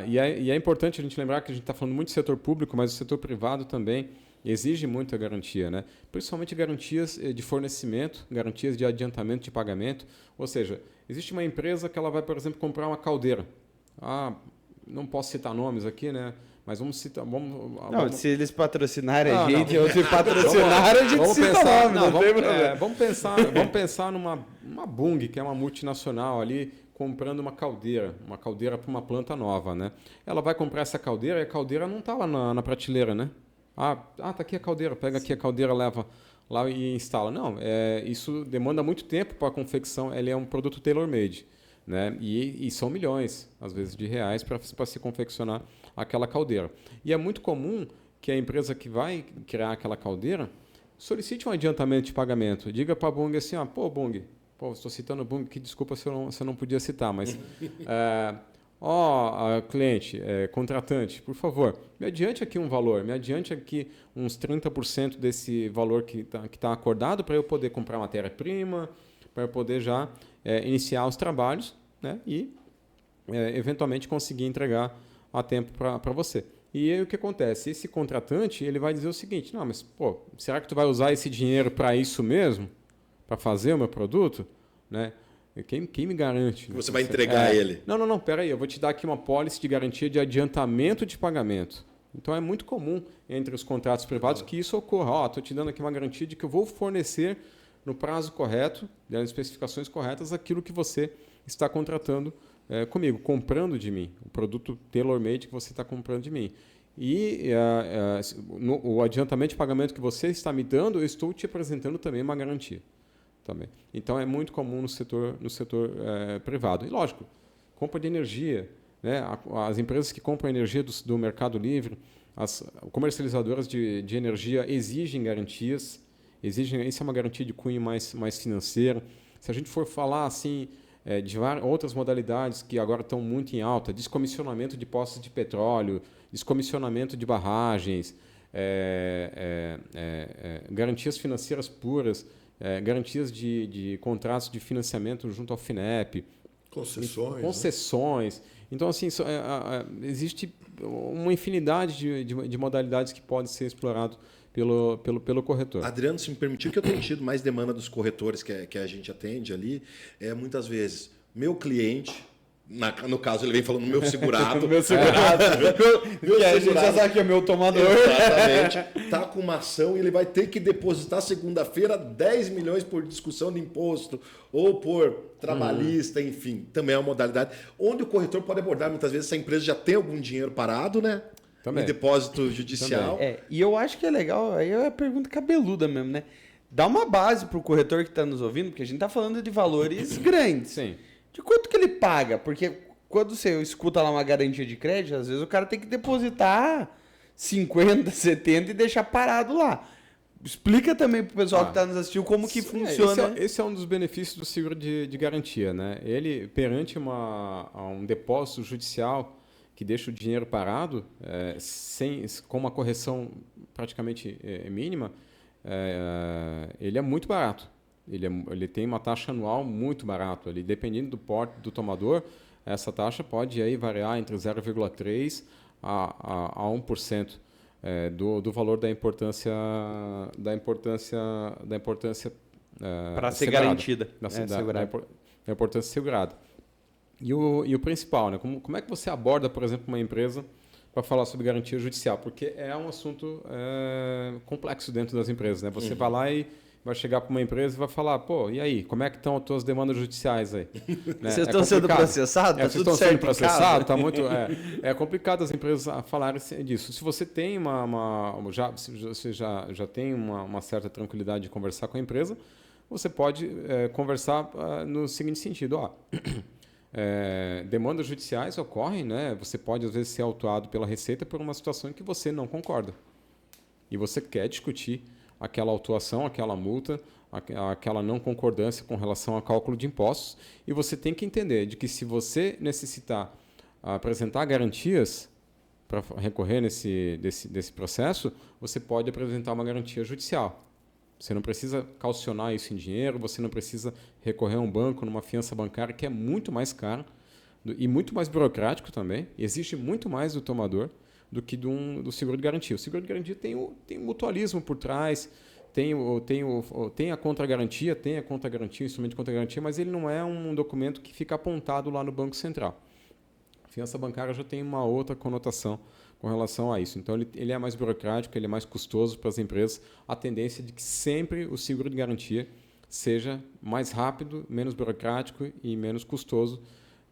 E é importante a gente lembrar que a gente está falando muito do setor público, mas o setor privado também exige muita garantia, né? Principalmente garantias de fornecimento, garantias de adiantamento de pagamento. Ou seja, existe uma empresa que ela vai, por exemplo, comprar uma caldeira. Não posso citar nomes aqui, né? Mas vamos citar... se eles patrocinarem a gente, ou se patrocinarem, a gente cita nome, não tem problema. Vamos pensar numa Bunge, que é uma multinacional ali, comprando uma caldeira para uma planta nova, né? Ela vai comprar essa caldeira e a caldeira não está lá na prateleira, né? Tá aqui a caldeira, pega aqui a caldeira, leva lá e instala. Não, isso demanda muito tempo para a confecção, ele é um produto tailor-made, né? E são milhões, às vezes, de reais para se confeccionar aquela caldeira. E é muito comum que a empresa que vai criar aquela caldeira solicite um adiantamento de pagamento. Diga para a Bunge assim, Bunge, estou citando a Bunge, que desculpa se eu não podia citar, mas... cliente, contratante, por favor, me adiante aqui um valor, me adiante aqui uns 30% desse valor que tá acordado para eu poder comprar matéria-prima, para eu poder já iniciar os trabalhos, né, e eventualmente conseguir entregar a tempo para você. E aí o que acontece? Esse contratante ele vai dizer o seguinte, não, mas será que tu vai usar esse dinheiro para isso mesmo? Para fazer o meu produto? Né? Quem me garante? Você vai entregar ele. Não, pera aí, eu vou te dar aqui uma pólice de garantia de adiantamento de pagamento. Então é muito comum entre os contratos privados que isso ocorra. Estou te dando aqui uma garantia de que eu vou fornecer no prazo correto, nas especificações corretas, aquilo que você está contratando comigo, comprando de mim, o produto tailor-made que você está comprando de mim. E o adiantamento de pagamento que você está me dando, eu estou te apresentando também uma garantia. Também. Então é muito comum no setor privado. E lógico, compra de energia, né? As empresas que compram energia do Mercado Livre, as comercializadoras de energia exigem garantias, isso é uma garantia de cunho mais financeiro. Se a gente for falar assim de outras modalidades que agora estão muito em alta, descomissionamento de postos de petróleo, descomissionamento de barragens, garantias financeiras puras, garantias de contratos de financiamento junto ao FINEP. Concessões. Né? Então, assim, existe uma infinidade de modalidades que podem ser exploradas pelo corretor. Adriano, se me permitiu, que eu tenho tido mais demanda dos corretores que a gente atende ali, muitas vezes, meu cliente... No caso, ele vem falando meu segurado. meu segurado. A gente já sabe que é meu tomador. Exatamente. Está com uma ação e ele vai ter que depositar segunda-feira 10 milhões por discussão de imposto ou por trabalhista, enfim. Também é uma modalidade onde o corretor pode abordar. Muitas vezes essa empresa já tem algum dinheiro parado, né? Também. Em depósito judicial. E eu acho que é legal, aí é a pergunta cabeluda mesmo, né? Dá uma base para o corretor que está nos ouvindo, porque a gente está falando de valores grandes. Sim. De quanto que ele paga? Porque quando você escuta lá uma garantia de crédito, às vezes o cara tem que depositar 50, 70 e deixar parado lá. Explica também para o pessoal que está nos assistindo como que funciona. Esse é um dos benefícios do seguro de garantia, né? Ele, perante um depósito judicial que deixa o dinheiro parado, com uma correção praticamente mínima, ele é muito barato. Ele tem uma taxa anual muito barata. Dependendo do porte do tomador, essa taxa pode aí variar entre 0,3% a 1% do valor da importância para ser garantida. Da importância segurada. E o principal, né? Como é que você aborda, por exemplo, uma empresa para falar sobre garantia judicial? Porque é um assunto complexo dentro das empresas, né? Você vai lá e vai chegar para uma empresa e vai falar, e aí, como é que estão as tuas demandas judiciais aí? Né? Vocês estão sendo processados? Vocês estão sendo processados? Tá muito, é complicado as empresas falarem disso. Se você tem você já tem uma certa tranquilidade de conversar com a empresa, você pode conversar no seguinte sentido, demandas judiciais ocorrem, né? Você pode às vezes ser autuado pela Receita por uma situação em que você não concorda. E você quer discutir aquela autuação, aquela multa, aquela não concordância com relação ao cálculo de impostos. E você tem que entender de que se você necessitar apresentar garantias, para recorrer desse processo, você pode apresentar uma garantia judicial. Você não precisa calcionar isso em dinheiro, você não precisa recorrer a um banco numa fiança bancária, que é muito mais caro e muito mais burocrático também. Exige muito mais do tomador do que do seguro de garantia. O seguro de garantia tem o mutualismo por trás, tem a contragarantia, o instrumento de contragarantia, mas ele não é um documento que fica apontado lá no Banco Central. A fiança bancária já tem uma outra conotação com relação a isso. Então, ele é mais burocrático, ele é mais custoso para as empresas. A tendência é de que sempre o seguro de garantia seja mais rápido, menos burocrático e menos custoso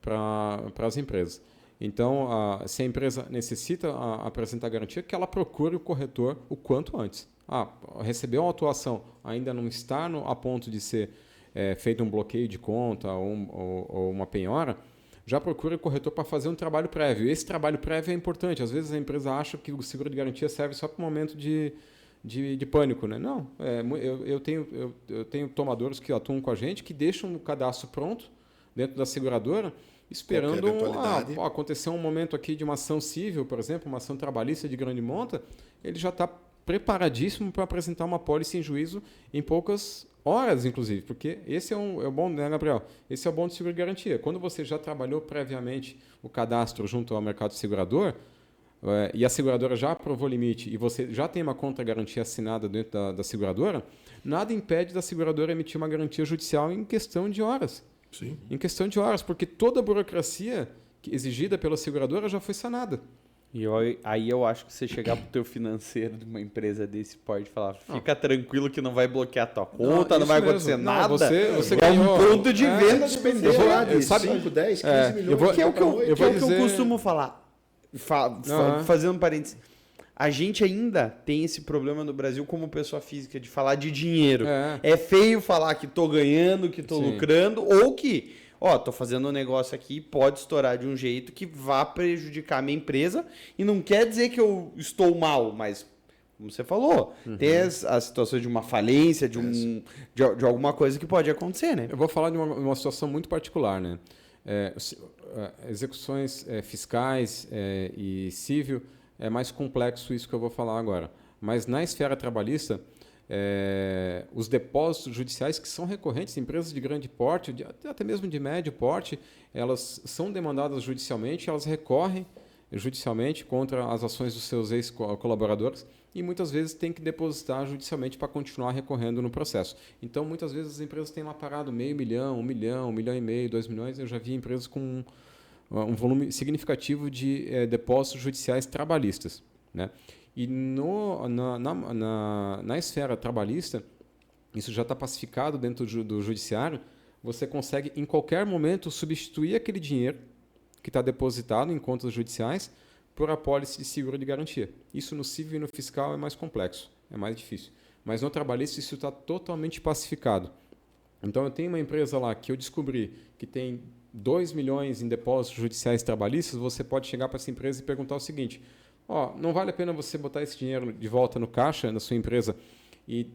para as empresas. Então, se a empresa necessita apresentar garantia, que ela procure o corretor o quanto antes. Recebeu uma atuação, ainda não está a ponto de ser feito um bloqueio de conta ou uma penhora, já procura o corretor para fazer um trabalho prévio. Esse trabalho prévio é importante. Às vezes a empresa acha que o seguro de garantia serve só para o momento de pânico, né? Não, eu tenho tomadores que atuam com a gente que deixam o cadastro pronto dentro da seguradora, esperando acontecer um momento aqui de uma ação civil, por exemplo, uma ação trabalhista de grande monta, ele já está preparadíssimo para apresentar uma apólice em juízo em poucas horas, inclusive, porque esse é o bom, né, Gabriel? Esse é o bom do seguro de garantia. Quando você já trabalhou previamente o cadastro junto ao mercado segurador, e a seguradora já aprovou o limite e você já tem uma contra-garantia assinada dentro da seguradora, nada impede da seguradora emitir uma garantia judicial em questão de horas. Sim. Em questão de horas, porque toda a burocracia exigida pela seguradora já foi sanada. E aí eu acho que você chegar pro teu financeiro de uma empresa desse pode falar, fica tranquilo que não vai bloquear a tua conta, não vai acontecer nada. Você é um ponto de venda de depender. Sabe, 5, 10, 15 milhões. Que é o que eu costumo falar. Fazendo um parênteses. A gente ainda tem esse problema no Brasil como pessoa física de falar de dinheiro. É feio falar que tô ganhando, que tô lucrando, ou que... tô fazendo um negócio aqui, pode estourar de um jeito que vá prejudicar a minha empresa e não quer dizer que eu estou mal, mas, como você falou, tem a situação de uma falência, de alguma coisa que pode acontecer, né? Eu vou falar de uma situação muito particular, né? Execuções fiscais e civil é mais complexo isso que eu vou falar agora. Mas na esfera trabalhista, os depósitos judiciais que são recorrentes, empresas de grande porte, até mesmo de médio porte, elas são demandadas judicialmente, elas recorrem judicialmente contra as ações dos seus ex-colaboradores e muitas vezes tem que depositar judicialmente para continuar recorrendo no processo. Então, muitas vezes as empresas têm lá parado $500 mil, $1 milhão, $1,5 milhão, $2 milhões. Eu já vi empresas com um volume significativo de depósitos judiciais trabalhistas, né? E na esfera trabalhista, isso já está pacificado dentro do judiciário, você consegue, em qualquer momento, substituir aquele dinheiro que está depositado em contas judiciais por apólice de seguro de garantia. Isso no civil e no fiscal é mais complexo, é mais difícil. Mas no trabalhista isso está totalmente pacificado. Então eu tenho uma empresa lá que eu descobri que tem 2 milhões em depósitos judiciais trabalhistas, você pode chegar para essa empresa e perguntar o seguinte: não vale a pena você botar esse dinheiro de volta no caixa da sua empresa e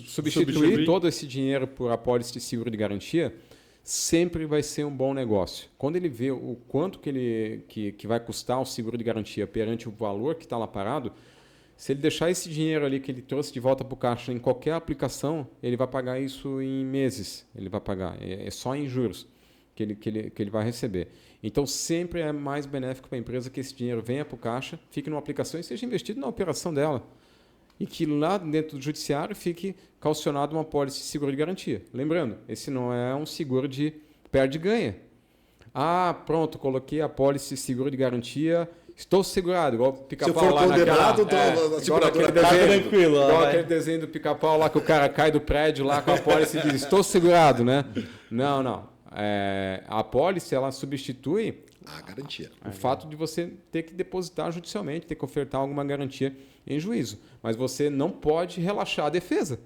substituir todo esse dinheiro por apólice de seguro de garantia? Sempre vai ser um bom negócio. Quando ele vê o quanto que vai custar o seguro de garantia perante o valor que está lá parado, se ele deixar esse dinheiro ali que ele trouxe de volta para o caixa em qualquer aplicação, ele vai pagar isso em meses. Ele vai pagar. É só em juros que ele vai receber. Então, sempre é mais benéfico para a empresa que esse dinheiro venha para o caixa, fique numa aplicação e seja investido na operação dela. E que lá dentro do judiciário fique calcionado uma apólice de seguro de garantia. Lembrando, esse não é um seguro de perde e ganha. Pronto, coloquei a apólice de seguro de garantia, estou segurado, igual o Pica-Pau lá naquela... Igual aquele desenho do Pica-Pau lá que o cara cai do prédio lá com a apólice e diz, estou segurado, né? Não. A apólice, ela substitui a garantia. O fato de você ter que depositar judicialmente, ter que ofertar alguma garantia em juízo. Mas você não pode relaxar a defesa.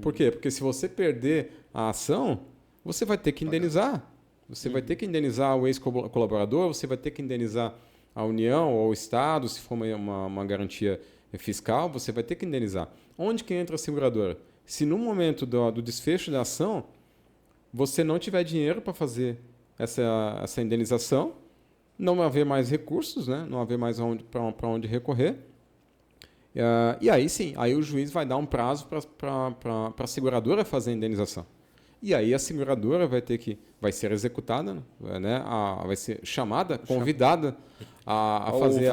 Por quê? Porque se você perder a ação, você vai ter que indenizar. Você vai ter que indenizar o ex-colaborador, você vai ter que indenizar a União ou o Estado, se for uma garantia fiscal, você vai ter que indenizar. Onde que entra a seguradora? Se no momento do desfecho da ação, você não tiver dinheiro para fazer essa indenização, não haver mais recursos, né? Não haver mais para onde recorrer. E aí sim, aí o juiz vai dar um prazo para a seguradora fazer a indenização. E aí a seguradora vai ser executada, né? Vai ser chamada, convidada a fazer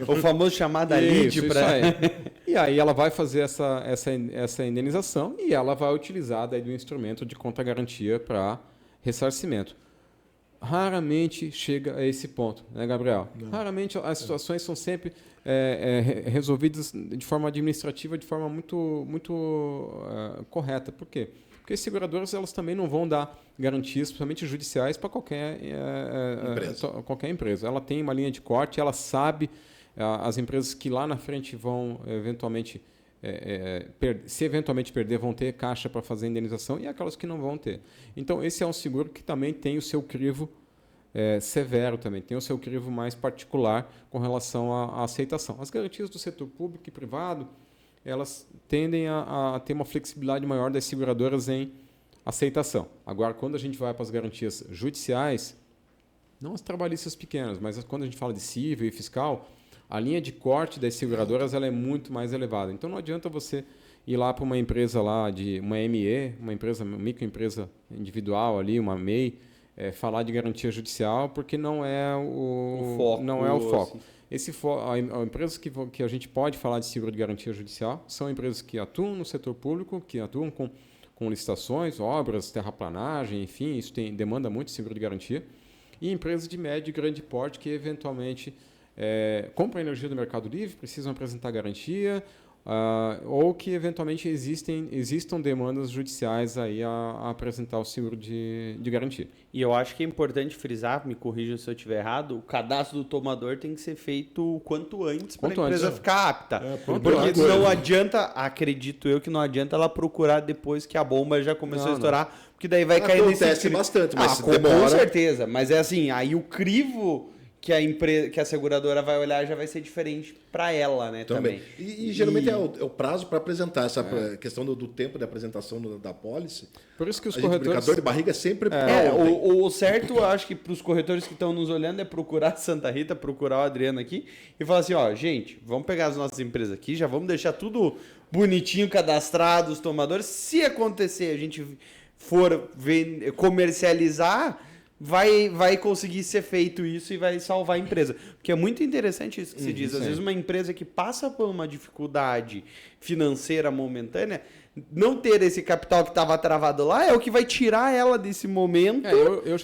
o famoso chamada lead para. E aí ela vai fazer essa indenização e ela vai utilizar daí do instrumento de contra-garantia para ressarcimento. Raramente chega a esse ponto, né, Gabriel? Não. Raramente as situações são sempre resolvidas de forma administrativa, de forma muito correta. Por quê? Porque as seguradoras elas também não vão dar garantias, principalmente judiciais, para qualquer empresa. Ela tem uma linha de corte, ela sabe as empresas que lá na frente vão eventualmente, se eventualmente perder, vão ter caixa para fazer a indenização e aquelas que não vão ter. Então, esse é um seguro que também tem o seu crivo severo, também tem o seu crivo mais particular com relação à aceitação. As garantias do setor público e privado, elas tendem a ter uma flexibilidade maior das seguradoras em aceitação. Agora, quando a gente vai para as garantias judiciais, não as trabalhistas pequenas, mas quando a gente fala de civil e fiscal, a linha de corte das seguradoras ela é muito mais elevada. Então, não adianta você ir lá para uma empresa lá de uma ME, uma microempresa individual ali, uma MEI, falar de garantia judicial, porque não é o foco. Assim. A empresas que a gente pode falar de seguro de garantia judicial são empresas que atuam no setor público, que atuam com licitações, obras, terraplanagem, enfim, isso demanda muito seguro de garantia, e empresas de médio e grande porte que eventualmente compram energia do Mercado Livre, precisam apresentar garantia, ou que eventualmente existam demandas judiciais aí a apresentar o seguro de garantia. E eu acho que é importante frisar, me corrijam se eu estiver errado, o cadastro do tomador tem que ser feito o quanto antes para a empresa ficar apta. Porque não adianta, acredito eu, que não adianta ela procurar depois que a bomba já começou a estourar, porque daí vai cair nesse... Acontece bastante, mas demora. Com certeza, mas é assim, aí o crivo que a seguradora vai olhar já vai ser diferente para ela, né? Também. E geralmente é o prazo para apresentar essa questão do tempo de apresentação da apólice. Por isso que os corretores... Dor de barriga é sempre... O certo, eu acho que para os corretores que estão nos olhando é procurar a Santa Rita, procurar o Adriano aqui e falar assim, gente, vamos pegar as nossas empresas aqui, já vamos deixar tudo bonitinho, cadastrado, os tomadores. Se acontecer, a gente for comercializar... Vai conseguir ser feito isso e vai salvar a empresa. Porque é muito interessante isso que se diz. Às vezes uma empresa que passa por uma dificuldade financeira momentânea, não ter esse capital que estava travado lá é o que vai tirar ela desse momento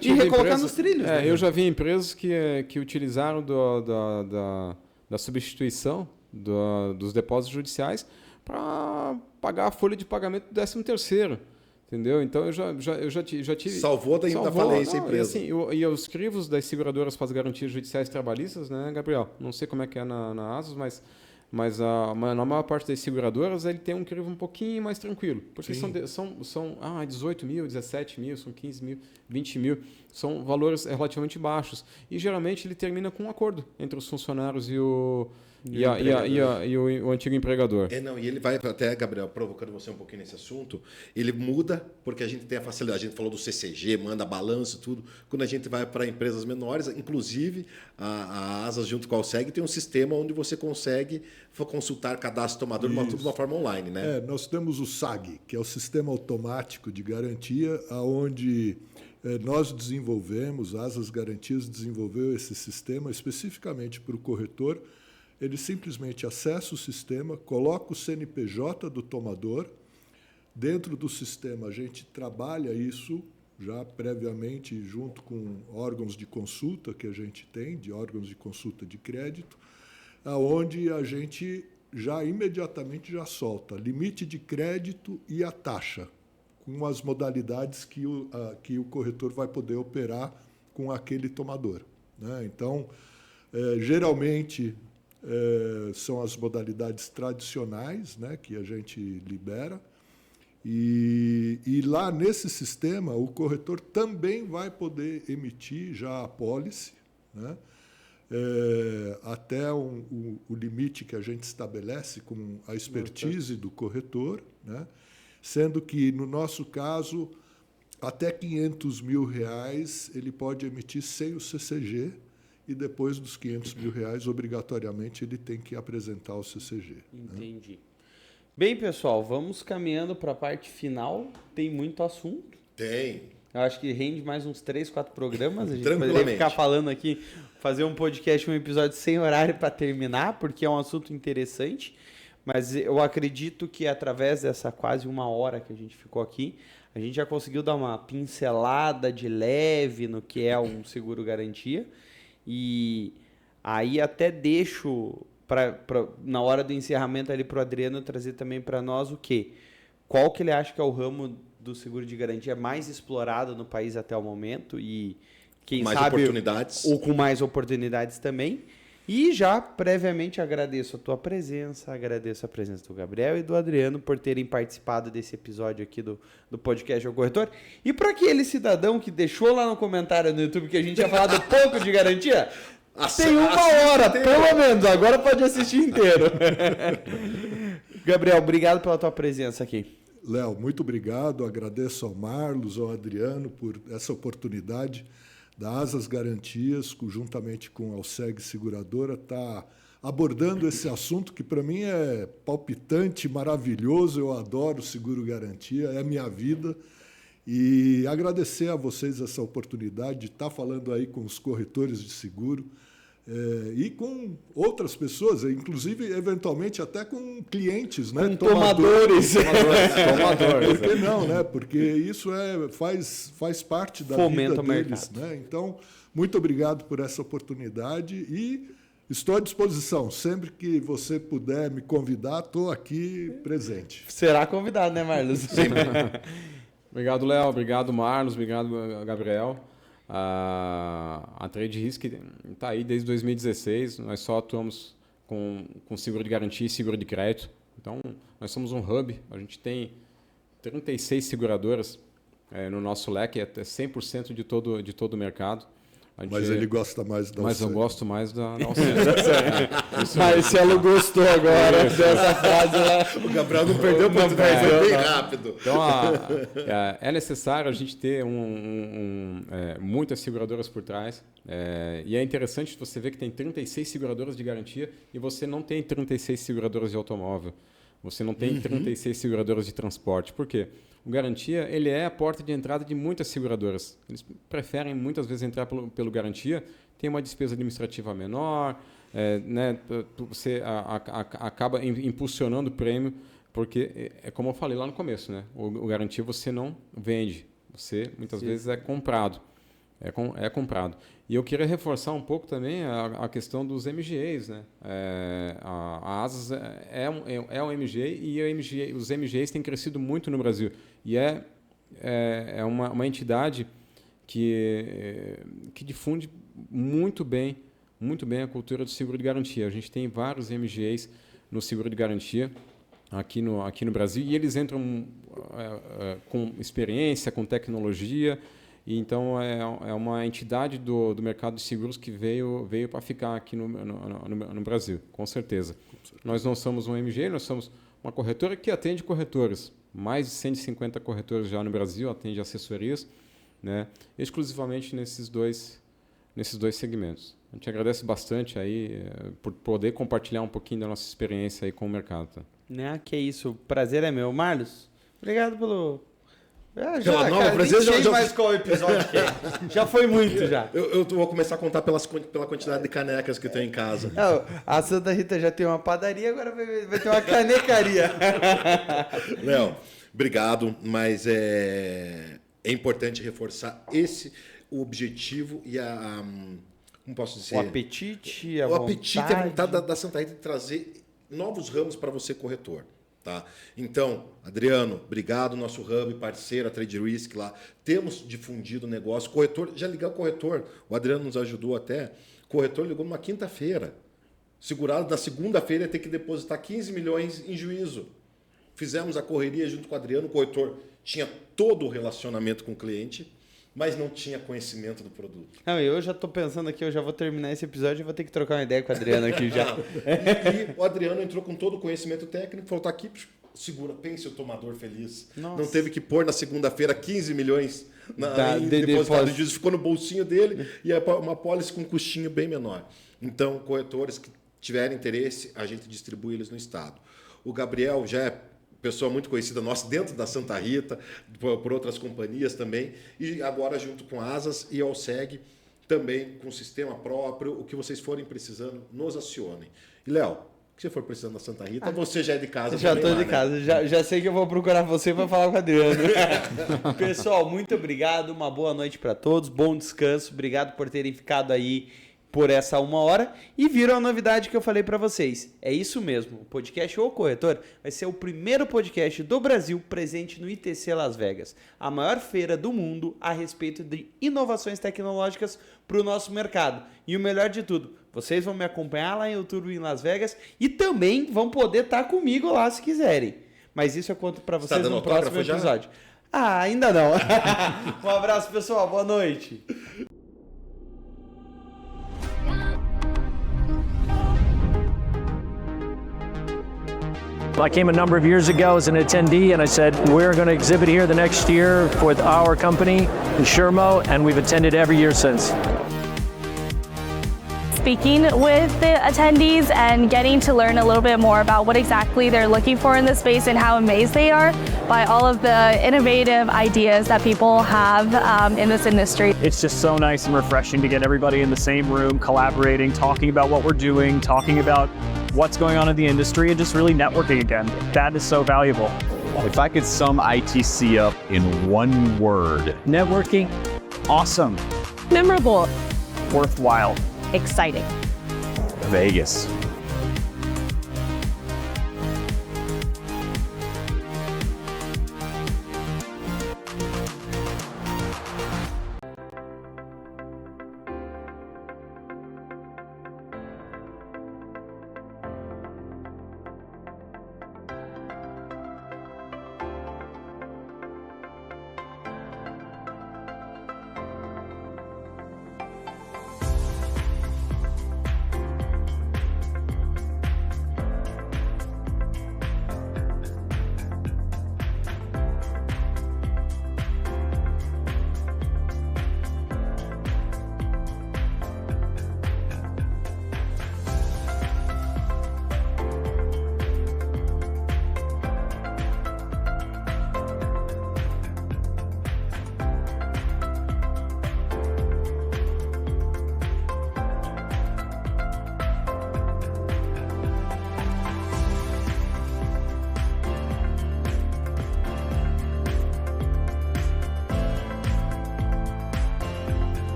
e recolocar nos trilhos. Eu já vi empresas que utilizaram da substituição dos depósitos judiciais para pagar a folha de pagamento do 13º. Entendeu? Então, eu já tive... Salvou da falência a empresa. E os crivos das seguradoras para as garantias judiciais trabalhistas, né, Gabriel? Não sei como é que é na ASUS, mas na maior parte das seguradoras ele tem um crivo um pouquinho mais tranquilo. Porque são 18 mil, 17 mil, são 15 mil, 20 mil. São valores relativamente baixos. E, geralmente, ele termina com um acordo entre os funcionários e o antigo empregador. E ele vai até, Gabriel, provocando você um pouquinho nesse assunto, ele muda porque a gente tem a facilidade, a gente falou do CCG, manda balanço, tudo. Quando a gente vai para empresas menores, inclusive a ASAS junto com a Alseg tem um sistema onde você consegue consultar cadastro tomador tudo de uma forma online, né? Nós temos o SAG, que é o Sistema Automático de Garantia, onde nós desenvolvemos, a ASAS Garantias desenvolveu esse sistema especificamente para o corretor. Ele simplesmente acessa o sistema, coloca o CNPJ do tomador. Dentro do sistema, a gente trabalha isso já previamente junto com órgãos de consulta que a gente tem, de órgãos de consulta de crédito, onde a gente já imediatamente já solta limite de crédito e a taxa, com as modalidades que o corretor vai poder operar com aquele tomador, né? Então, geralmente... são as modalidades tradicionais, né, que a gente libera. E lá nesse sistema, o corretor também vai poder emitir já a pólice, né, até o limite que a gente estabelece com a expertise do corretor, né, sendo que, no nosso caso, até R$500 mil ele pode emitir sem o CCG, e depois dos R$500 mil, obrigatoriamente, ele tem que apresentar o CCG. Entendi. Né? Bem, pessoal, vamos caminhando para a parte final. Tem muito assunto. Tem. Eu acho que rende mais uns 3, 4 programas. A gente poderia ficar falando aqui, fazer um podcast, um episódio sem horário para terminar, porque é um assunto interessante. Mas eu acredito que através dessa quase 1 hora que a gente ficou aqui, a gente já conseguiu dar uma pincelada de leve no que é um seguro garantia. E aí até deixo na hora do encerramento ali para o Adriano trazer também para nós o quê? Qual que ele acha que é o ramo do seguro de garantia mais explorado no país até o momento e quem mais sabe oportunidades. Ou com mais oportunidades também. E já previamente agradeço a tua presença, agradeço a presença do Gabriel e do Adriano por terem participado desse episódio aqui do podcast O Corretor. E para aquele cidadão que deixou lá no comentário no YouTube que a gente tinha falado pouco de garantia, tem 1 hora, pelo menos, agora pode assistir inteiro. Gabriel, obrigado pela tua presença aqui. Léo, muito obrigado, agradeço ao Marlos, ao Adriano por essa oportunidade da Asas Garantias, juntamente com a Alseg Seguradora, está abordando esse assunto que para mim é palpitante, maravilhoso, eu adoro seguro garantia, é a minha vida. E agradecer a vocês essa oportunidade de estar falando aí com os corretores de seguro e com outras pessoas, inclusive, eventualmente, até com clientes, né? Com tomadores. Por que não, né? Porque isso faz parte da Fomenta vida deles. o mercado. Né? Então, muito obrigado por essa oportunidade e estou à disposição. Sempre que você puder me convidar, estou aqui presente. Será convidado, né, Marlos? Obrigado, Léo. Obrigado, Marlos. Obrigado, Gabriel. A Trade Risk está aí desde 2016. Nós só atuamos com seguro de garantia e seguro de crédito. Então, nós somos um hub. A gente tem 36 seguradoras no nosso leque, é 100% de todo o mercado. Mas ele gosta mais da Mas Alseg. eu gosto mais da Alseg. Marcelo gostou agora dessa frase lá. O Gabriel não perdeu a oportunidade, foi bem rápido. Então, é necessário a gente ter muitas seguradoras por trás. E é interessante você ver que tem 36 seguradoras de garantia e você não tem 36 seguradoras de automóvel. Você não tem 36 seguradoras de transporte. Por quê? O garantia ele é a porta de entrada de muitas seguradoras. Eles preferem muitas vezes entrar pelo garantia, tem uma despesa administrativa menor, né, você acaba impulsionando o prêmio, porque é como eu falei lá no começo, né, o garantia você não vende, você muitas vezes é comprado. É comprado. E eu queria reforçar um pouco também a questão dos MGAs, né? A Asas é um MGA e os MGAs têm crescido muito no Brasil. E é uma entidade que difunde muito bem a cultura do seguro de garantia. A gente tem vários MGAs no seguro de garantia aqui no Brasil e eles entram com experiência, com tecnologia. Então, é uma entidade do mercado de seguros que veio para ficar aqui no Brasil, com certeza. Nós não somos um MGA, nós somos uma corretora que atende corretores. Mais de 150 corretores já no Brasil, atende assessorias, né, exclusivamente nesses dois segmentos. A gente agradece bastante aí por poder compartilhar um pouquinho da nossa experiência aí com o mercado. Tá? Né, que isso, o prazer é meu. Marlos, obrigado pelo... mais qual episódio que é. Já foi muito, já. Eu vou começar a contar pela quantidade de canecas que tem em casa. A Santa Rita já tem uma padaria, agora vai ter uma canecaria. Léo, obrigado, mas é importante reforçar o objetivo e como posso dizer? O apetite, a vontade da Santa Rita de trazer novos ramos para você, corretor. Tá? Então, Adriano, obrigado, nosso hub, parceiro, a Trade Risk lá. Temos difundido o negócio. Corretor, já ligou o corretor, o Adriano nos ajudou até. O corretor ligou numa quinta-feira. Segurado, na segunda-feira ia ter que depositar 15 milhões em juízo. Fizemos a correria junto com o Adriano. O corretor tinha todo o relacionamento com o cliente, mas não tinha conhecimento do produto. Não, eu já estou pensando aqui, eu já vou terminar esse episódio e vou ter que trocar uma ideia com o Adriano aqui já. E o Adriano entrou com todo o conhecimento técnico, falou, tá aqui, pense o tomador feliz. Nossa. Não teve que pôr na segunda-feira 15 milhões de depositado disso, ficou no bolsinho dele e é uma pólice com um custinho bem menor. Então, corretores que tiverem interesse, a gente distribui eles no estado. O Gabriel já é pessoa muito conhecida nossa dentro da Santa Rita, por outras companhias também, e agora junto com a Asas e a Allseg, também com sistema próprio, o que vocês forem precisando, nos acionem. E, Léo, o que você for precisando da Santa Rita, você já é de casa. Já também estou de casa, já sei que eu vou procurar você para falar com o Adriano. Pessoal, muito obrigado, uma boa noite para todos, bom descanso, obrigado por terem ficado aí por essa 1 hora e viram a novidade que eu falei para vocês. É isso mesmo, o podcast O Corretor vai ser o primeiro podcast do Brasil presente no ITC Las Vegas, a maior feira do mundo a respeito de inovações tecnológicas para o nosso mercado. E o melhor de tudo, vocês vão me acompanhar lá em outubro em Las Vegas e também vão poder estar comigo lá se quiserem. Mas isso eu conto para vocês no próximo episódio. Ah, ainda não. Um abraço, pessoal. Boa noite. I came a number of years ago as an attendee and I said, we're going to exhibit here the next year with our company, Shermo, and we've attended every year since. Speaking with the attendees and getting to learn a little bit more about what exactly they're looking for in this space and how amazed they are by all of the innovative ideas that people have in this industry. It's just so nice and refreshing to get everybody in the same room, collaborating, talking about what we're doing, talking about what's going on in the industry, and just really networking again. That is so valuable. If I could sum ITC up in one word, Networking, Awesome. Memorable. Worthwhile. Exciting. Vegas.